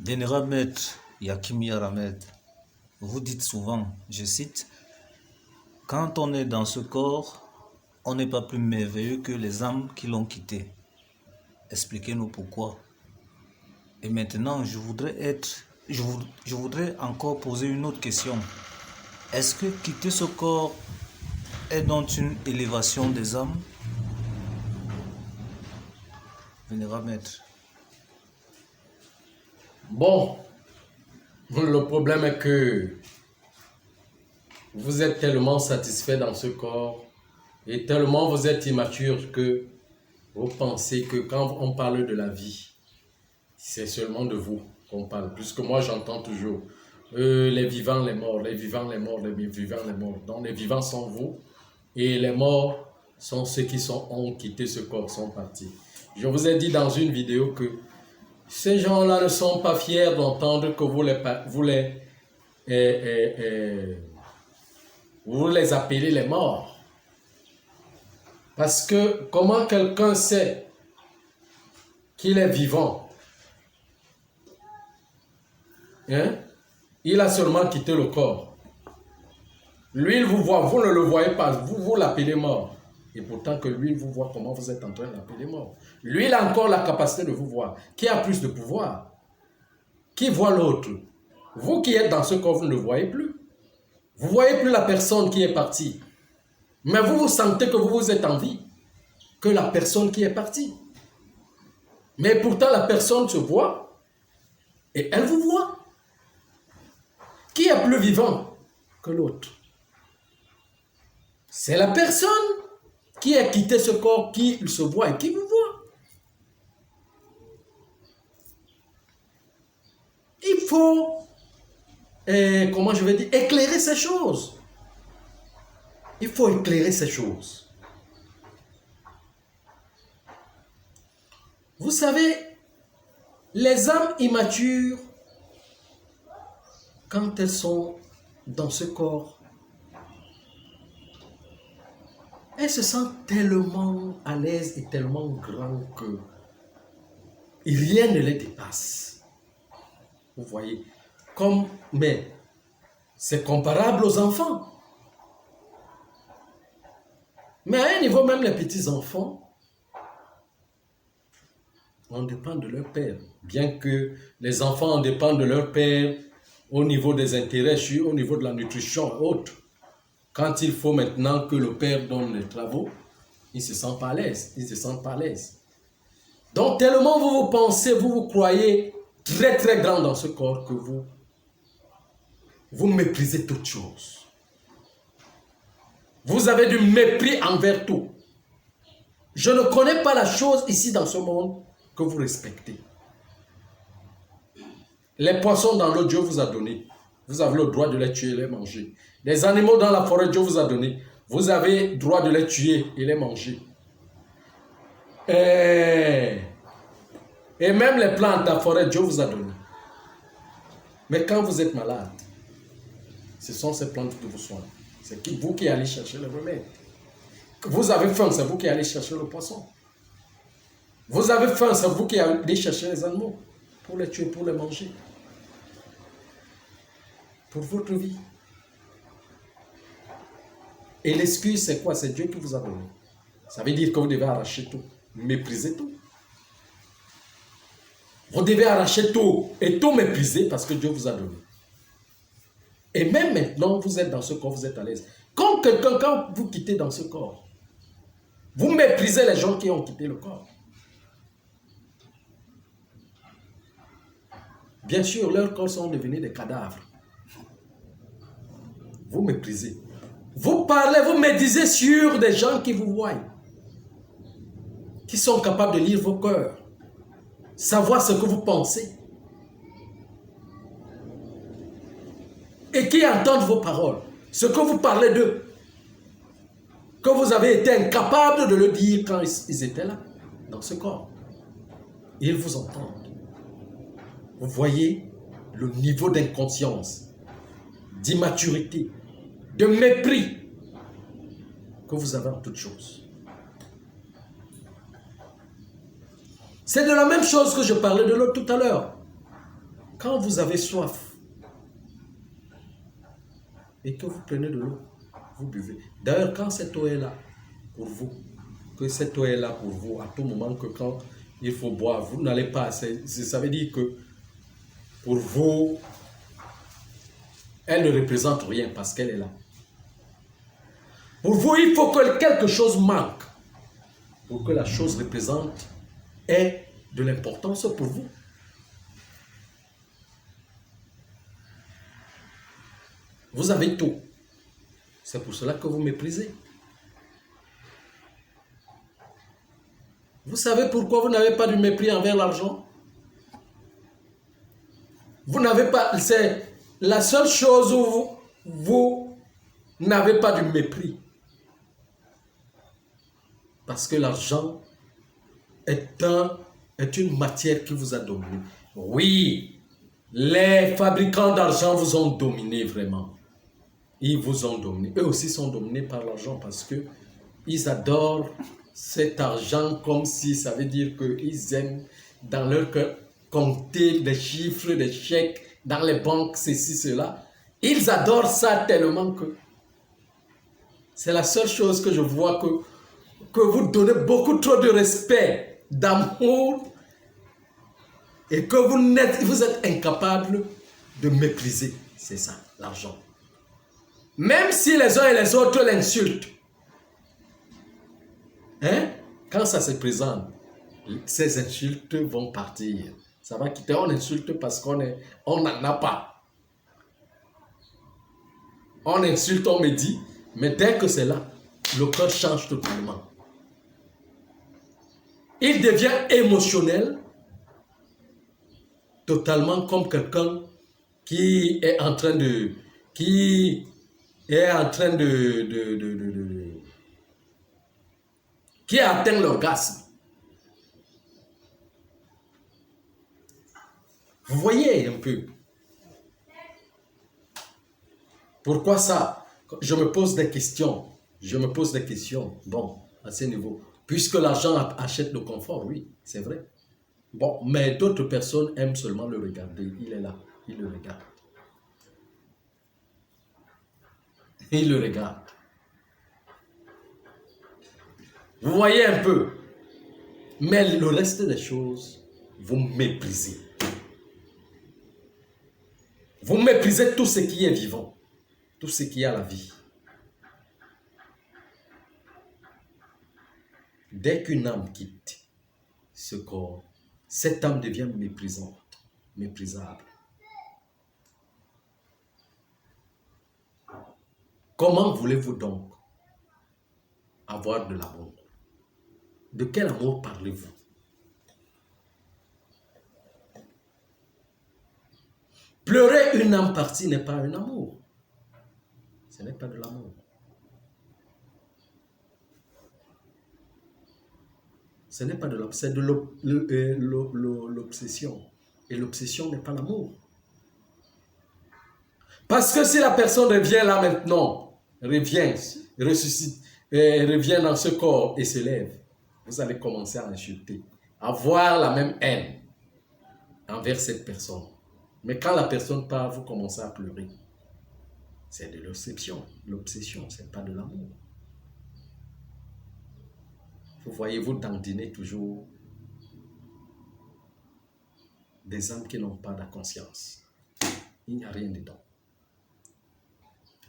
Vénérable Maître Yakimi Aramed, vous dites souvent, je cite, « Quand on est dans ce corps, on n'est pas plus merveilleux que les âmes qui l'ont quitté. » Expliquez-nous pourquoi. Et maintenant, je voudrais encore poser une autre question. Est-ce que quitter ce corps est donc une élévation des âmes? Vénérable Maître. Bon, le problème est que vous êtes tellement satisfait dans ce corps et tellement vous êtes immature que vous pensez que quand on parle de la vie, c'est seulement de vous qu'on parle. Puisque moi j'entends toujours les vivants, les morts, les vivants, les morts, les vivants, les morts. Donc les vivants sont vous et les morts sont ceux qui ont quitté ce corps, sont partis. Je vous ai dit dans une vidéo que ces gens-là ne sont pas fiers d'entendre que vous les appelez les morts. Parce que comment quelqu'un sait qu'il est vivant? Il a seulement quitté le corps. Lui, il vous voit, vous ne le voyez pas, vous l'appelez mort. Et pourtant que lui, il vous voit comment vous êtes en train de l'appeler mort. Lui, il a encore la capacité de vous voir. Qui a plus de pouvoir? Qui voit l'autre? Vous qui êtes dans ce corps, vous ne le voyez plus. Vous ne voyez plus la personne qui est partie. Mais vous sentez que vous êtes en vie. Que la personne qui est partie. Mais pourtant, la personne se voit. Et elle vous voit. Qui est plus vivant que l'autre? C'est la personne qui a quitté ce corps, qui se voit et qui vous voit. Il faut, comment je vais dire, éclairer ces choses. Il faut éclairer ces choses. Vous savez, les âmes immatures, quand elles sont dans ce corps, elles se sentent tellement à l'aise et tellement grandes que rien ne les dépasse. Vous voyez, mais c'est comparable aux enfants. Mais à un niveau, même les petits-enfants, on dépend de leur père. Bien que les enfants en dépendent de leur père au niveau des intérêts, au niveau de la nutrition et autres. Quand il faut maintenant que le père donne les travaux, ils ne se sentent pas à l'aise. Ils ne se sentent pas à l'aise. Donc tellement vous pensez, vous croyez très très grand dans ce corps que vous méprisez toutes choses. Vous avez du mépris envers tout. Je ne connais pas la chose ici dans ce monde que vous respectez. Les poissons dans l'eau, Dieu vous a donné. Vous avez le droit de les tuer et les manger. Les animaux dans la forêt, Dieu vous a donné. Vous avez le droit de les tuer et les manger. Et même les plantes de la forêt, Dieu vous a donné. Mais quand vous êtes malade, ce sont ces plantes qui vous soignent. C'est vous qui allez chercher le remède. Vous avez faim, c'est vous qui allez chercher le poisson. Vous avez faim, c'est vous qui allez chercher les animaux pour les tuer, pour les manger. Pour votre vie. Et l'excuse, c'est quoi? C'est Dieu qui vous a donné. Ça veut dire que vous devez arracher tout, mépriser tout. Vous devez arracher tout et tout mépriser parce que Dieu vous a donné. Et même maintenant, vous êtes dans ce corps, vous êtes à l'aise. Quand vous quittez dans ce corps, vous méprisez les gens qui ont quitté le corps. Bien sûr, leurs corps sont devenus des cadavres. Vous méprisez. Vous parlez, vous médisez sur des gens qui vous voient, qui sont capables de lire vos cœurs, savoir ce que vous pensez, et qui entendent vos paroles, ce que vous parlez d'eux, que vous avez été incapable de le dire quand ils étaient là, dans ce corps. Ils vous entendent. Vous voyez le niveau d'inconscience, d'immaturité, de mépris que vous avez en toutes choses. C'est de la même chose que je parlais de l'autre tout à l'heure. Quand vous avez soif et que vous prenez de l'eau, vous buvez. D'ailleurs, quand cette eau est là pour vous, que cette eau est là pour vous, à tout moment que quand il faut boire, vous n'allez pas. Ça veut dire que pour vous, elle ne représente rien parce qu'elle est là. Pour vous, il faut que quelque chose manque pour que la chose représente ait de l'importance pour vous. Vous avez tout. C'est pour cela que vous méprisez. Vous savez pourquoi vous n'avez pas du mépris envers l'argent? Vous n'avez pas... C'est la seule chose où vous n'avez pas du mépris. Parce que l'argent est une matière qui vous a dominé. Oui, les fabricants d'argent vous ont dominé vraiment. Ils vous ont dominé. Eux aussi sont dominés par l'argent parce que ils adorent cet argent comme si ça veut dire qu'ils aiment dans leur cœur compter des chiffres, des chèques dans les banques, ceci, cela. Ils adorent ça tellement que c'est la seule chose que je vois que vous donnez beaucoup trop de respect, d'amour et que vous êtes incapable de mépriser. C'est ça, l'argent. Même si les uns et les autres l'insultent, hein? Quand ça se présente, ces insultes vont partir. Ça va quitter. On insulte parce qu'on n'en a pas. On insulte, on me dit, mais dès que c'est là, le cœur change totalement. Il devient émotionnel, totalement comme quelqu'un qui est en train de... qui a atteint l'orgasme. Vous voyez un peu. Pourquoi ça? Je me pose des questions. Bon, à ce niveau. Puisque l'argent achète le confort, oui, c'est vrai. Bon, mais d'autres personnes aiment seulement le regarder. Il est là, il le regarde. Il le regarde. Vous voyez un peu. Mais le reste des choses, vous méprisez. Vous méprisez tout ce qui est vivant. Tout ce qui a la vie. Dès qu'une âme quitte ce corps, cette âme devient méprisante, méprisable. Comment voulez-vous donc avoir de l'amour? De quel amour parlez-vous? Pleurer une âme partie n'est pas un amour. Ce n'est pas de l'amour. Ce n'est pas de l'amour, c'est de l'obsession. Et l'obsession n'est pas l'amour. Parce que si la personne revient là maintenant, ressuscite, revient dans ce corps et se lève, vous allez commencer à insulter, à avoir la même haine envers cette personne. Mais quand la personne part, vous commencez à pleurer. C'est de l'obsession. L'obsession, ce n'est pas de l'amour. Vous voyez-vous dandiner toujours des âmes qui n'ont pas de conscience. Il n'y a rien dedans.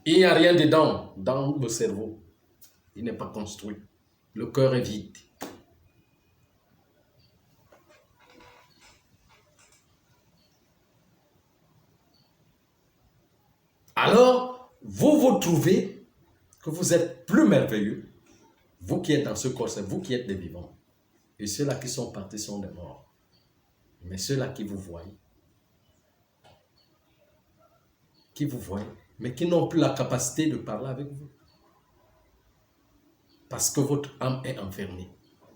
Il n'y a rien dedans dans le cerveau. Il n'est pas construit. Le cœur est vide. Alors, vous trouvez que vous êtes plus merveilleux. Vous qui êtes dans ce corps, c'est vous qui êtes des vivants. Et ceux-là qui sont partis sont des morts. Mais ceux-là qui vous voient, mais qui n'ont plus la capacité de parler avec vous. Parce que votre âme est enfermée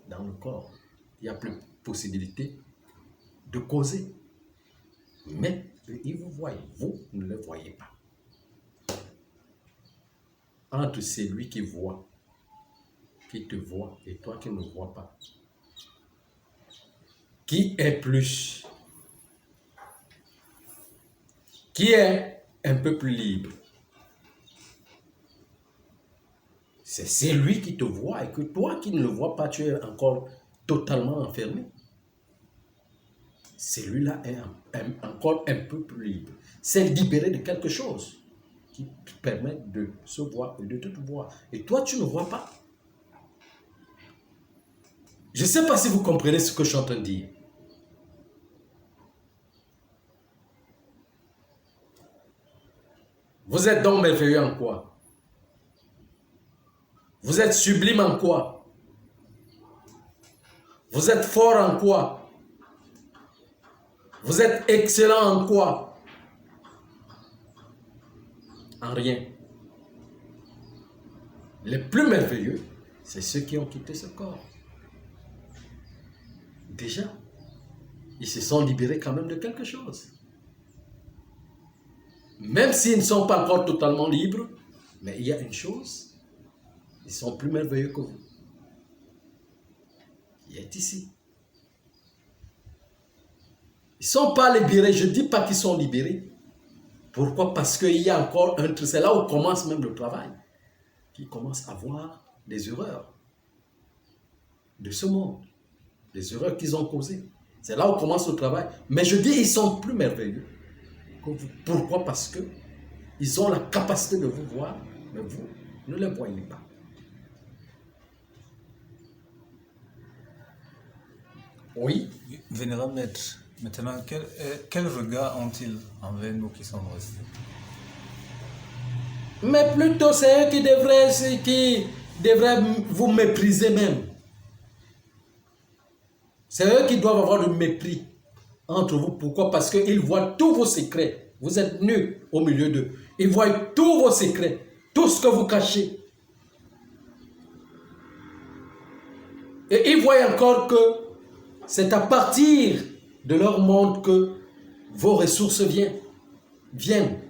dans le corps. Il n'y a plus de possibilité de causer. Mais ils vous voient, vous ne le voyez pas. Entre celui qui voit, qui te voit, et toi qui ne vois pas, qui est plus? qui est un peu plus libre. C'est celui qui te voit et que toi qui ne le vois pas, tu es encore totalement enfermé. Celui-là est encore un peu plus libre. C'est libéré de quelque chose qui te permet de se voir et de te voir. Et toi, tu ne vois pas. Je ne sais pas si vous comprenez ce que je suis en train de dire. Vous êtes donc merveilleux en quoi? Vous êtes sublime en quoi? Vous êtes fort en quoi? Vous êtes excellent en quoi? En rien. Les plus merveilleux, c'est ceux qui ont quitté ce corps. Déjà, ils se sont libérés quand même de quelque chose. Même s'ils ne sont pas encore totalement libres, mais il y a une chose, ils sont plus merveilleux que vous. Qui est ici. Ils ne sont pas libérés, je ne dis pas qu'ils sont libérés. Pourquoi? Parce qu'il y a encore un truc, c'est là où commence même le travail. Qui commence à voir les erreurs de ce monde, les erreurs qu'ils ont causées. C'est là où commence le travail. Mais je dis, ils sont plus merveilleux que vous. Pourquoi? Parce que ils ont la capacité de vous voir, mais vous ne les voyez pas. Oui. Vénérable Maître, maintenant, quel regard ont-ils envers nous qui sommes restés? Mais plutôt, c'est eux qui devraient vous mépriser même. C'est eux qui doivent avoir le mépris entre vous. Pourquoi? Parce qu'ils voient tous vos secrets. Vous êtes nus au milieu d'eux. Ils voient tous vos secrets, tout ce que vous cachez. Et ils voient encore que c'est à partir de leur monde que vos ressources viennent.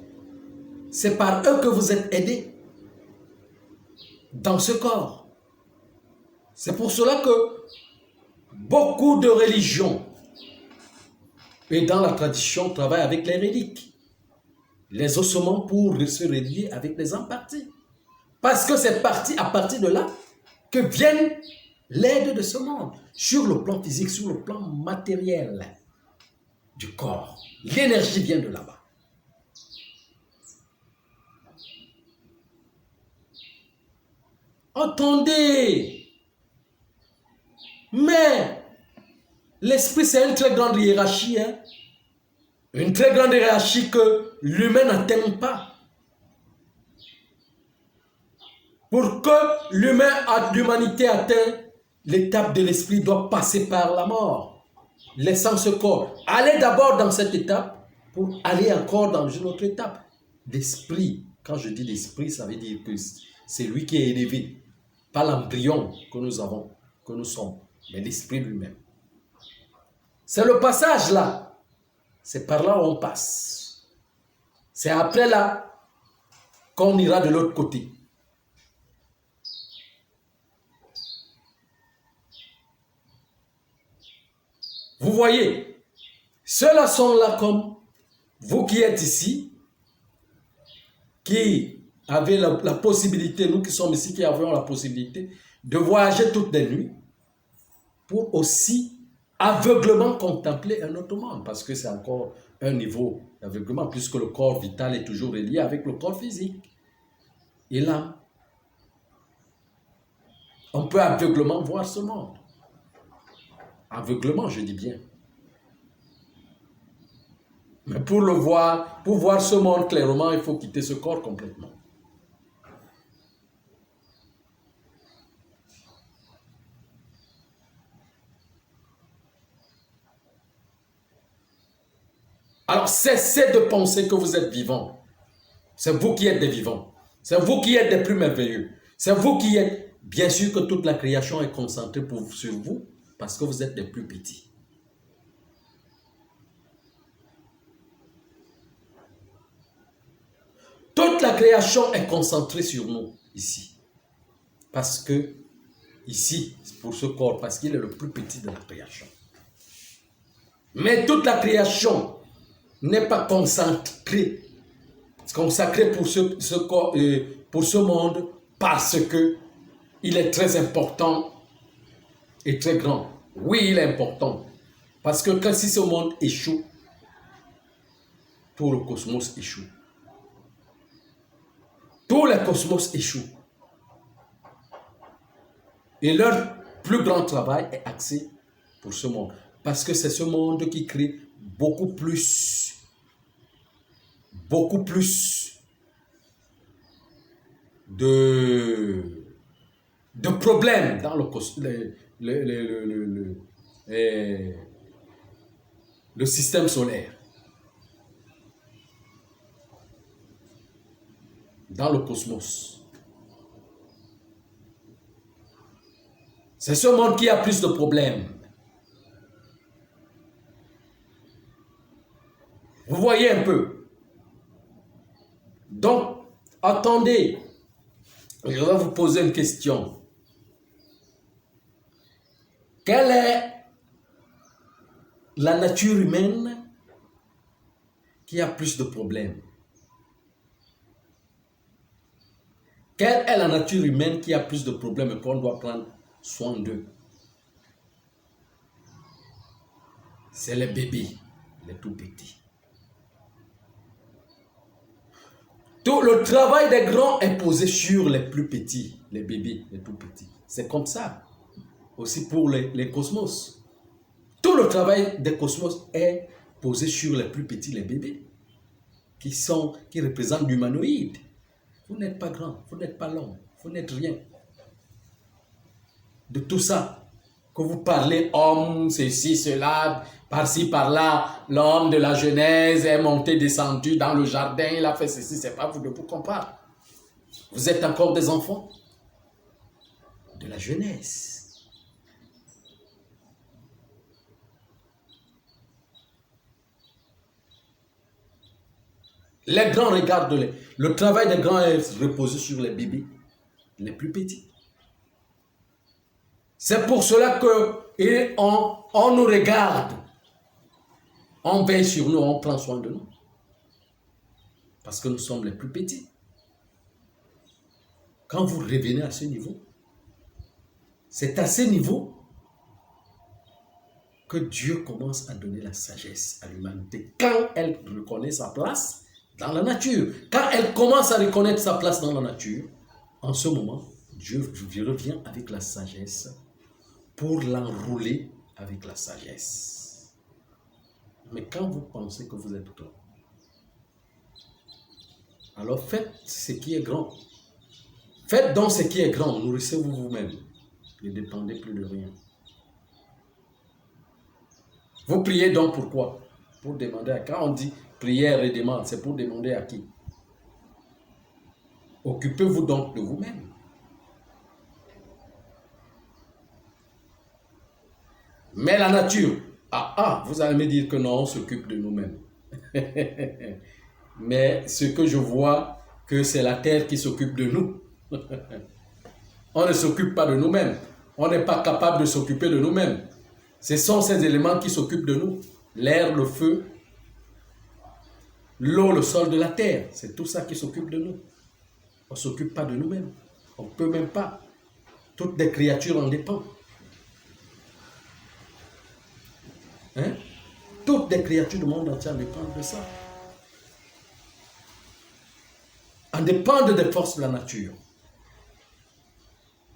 C'est par eux que vous êtes aidés dans ce corps. C'est pour cela que beaucoup de religions et dans la tradition travaillent avec les reliques, les ossements pour se relier avec les impartis. Parce que c'est à partir de là que viennent l'aide de ce monde, sur le plan physique, sur le plan matériel du corps. L'énergie vient de là-bas. Entendez, mais l'esprit, c'est une très grande hiérarchie. Une très grande hiérarchie que l'humain n'atteint pas. Pour que l'humanité atteigne l'étape de l'esprit, doit passer par la mort, laissant ce corps. Aller d'abord dans cette étape pour aller encore dans une autre étape. L'esprit, quand je dis l'esprit, ça veut dire que c'est lui qui est élevé. Pas l'embryon que nous avons, que nous sommes, mais l'esprit lui-même. C'est le passage là. C'est par là où on passe. C'est après là qu'on ira de l'autre côté. Vous voyez, ceux-là sont là comme vous qui êtes ici, qui avez la possibilité, nous qui sommes ici, qui avons la possibilité de voyager toutes les nuits pour aussi aveuglement contempler un autre monde, parce que c'est encore un niveau d'aveuglement, puisque le corps vital est toujours relié avec le corps physique. Et là, on peut aveuglement voir ce monde. Aveuglement, je dis bien. Mais pour le voir, pour voir ce monde clairement, il faut quitter ce corps complètement. Alors cessez de penser que vous êtes vivant. C'est vous qui êtes des vivants. C'est vous qui êtes des plus merveilleux. C'est vous qui êtes... Bien sûr que toute la création est concentrée sur vous parce que vous êtes les plus petits. Toute la création est concentrée sur nous ici. Parce que ici, pour ce corps, parce qu'il est le plus petit de la création. Mais toute la création n'est pas consacré pour ce monde parce que il est très important et très grand. Oui, il est important. Parce que si ce monde échoue, tout le cosmos échoue. Tout le cosmos échoue. Et leur plus grand travail est axé pour ce monde. Parce que c'est ce monde qui crée beaucoup plus de problèmes dans le système solaire. Dans le cosmos. C'est ce monde qui a plus de problèmes. Vous voyez un peu. Donc, attendez. Je vais vous poser une question. Quelle est la nature humaine qui a plus de problèmes? Quelle est la nature humaine qui a plus de problèmes et qu'on doit prendre soin d'eux? C'est les bébés, les tout petits. Tout le travail des grands est posé sur les plus petits, les bébés, les tout petits. C'est comme ça. Aussi pour les cosmos. Tout le travail des cosmos est posé sur les plus petits, les bébés, qui représentent l'humanoïde. Vous n'êtes pas grand, vous n'êtes pas l'homme, vous n'êtes rien. De tout ça, que vous parlez homme, ceci, cela, par-ci, par-là, l'homme de la Genèse est monté, descendu dans le jardin, il a fait ceci, c'est pas vous de vous comprendre. Vous êtes encore des enfants de la Genèse. Les grands regardent, le travail des grands est reposé sur les bébés, les plus petits. C'est pour cela qu'on nous regarde, on veille sur nous, on prend soin de nous. Parce que nous sommes les plus petits. Quand vous revenez à ce niveau, c'est à ce niveau que Dieu commence à donner la sagesse à l'humanité. Quand elle reconnaît sa place dans la nature, quand elle commence à reconnaître sa place dans la nature, en ce moment, Dieu revient avec la sagesse pour l'enrouler avec la sagesse. Mais quand vous pensez que vous êtes grand, alors faites ce qui est grand. Faites donc ce qui est grand, nourrissez-vous vous-même. Ne dépendez plus de rien. Vous priez donc pourquoi? Pour demander à qui? Quand on dit prière et demande, c'est pour demander à qui? Occupez-vous donc de vous-même. Mais la nature, vous allez me dire que non, on s'occupe de nous-mêmes. Mais ce que je vois, que c'est la terre qui s'occupe de nous. On ne s'occupe pas de nous-mêmes. On n'est pas capable de s'occuper de nous-mêmes. Ce sont ces éléments qui s'occupent de nous. L'air, le feu, l'eau, le sol de la terre. C'est tout ça qui s'occupe de nous. On ne s'occupe pas de nous-mêmes. On ne peut même pas. Toutes les créatures en dépendent. Hein? Toutes les créatures du monde entier en dépendent de ça. En dépendent des forces de la nature.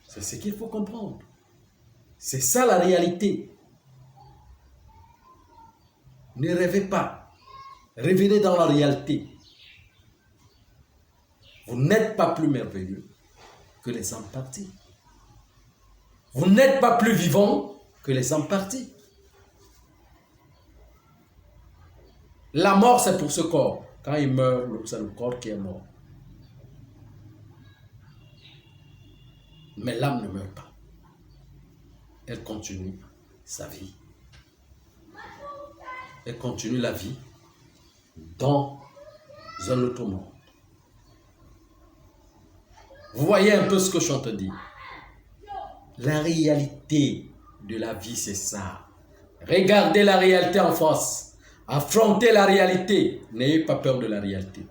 C'est ce qu'il faut comprendre. C'est ça la réalité. Ne rêvez pas. Revenez dans la réalité. Vous n'êtes pas plus merveilleux que les hommes partis. Vous n'êtes pas plus vivant que les hommes partis. La mort, c'est pour ce corps. Quand il meurt, c'est le corps qui est mort. Mais l'âme ne meurt pas. Elle continue sa vie. Elle continue la vie dans un autre monde. Vous voyez un peu ce que je suis en train de dire. La réalité de la vie, c'est ça. Regardez la réalité en face. Affrontez la réalité. N'ayez pas peur de la réalité.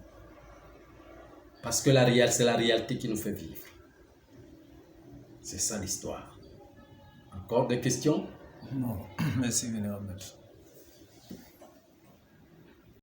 Parce que c'est la réalité qui nous fait vivre. C'est ça l'histoire. Encore des questions? Non, merci, Vénérable Maître.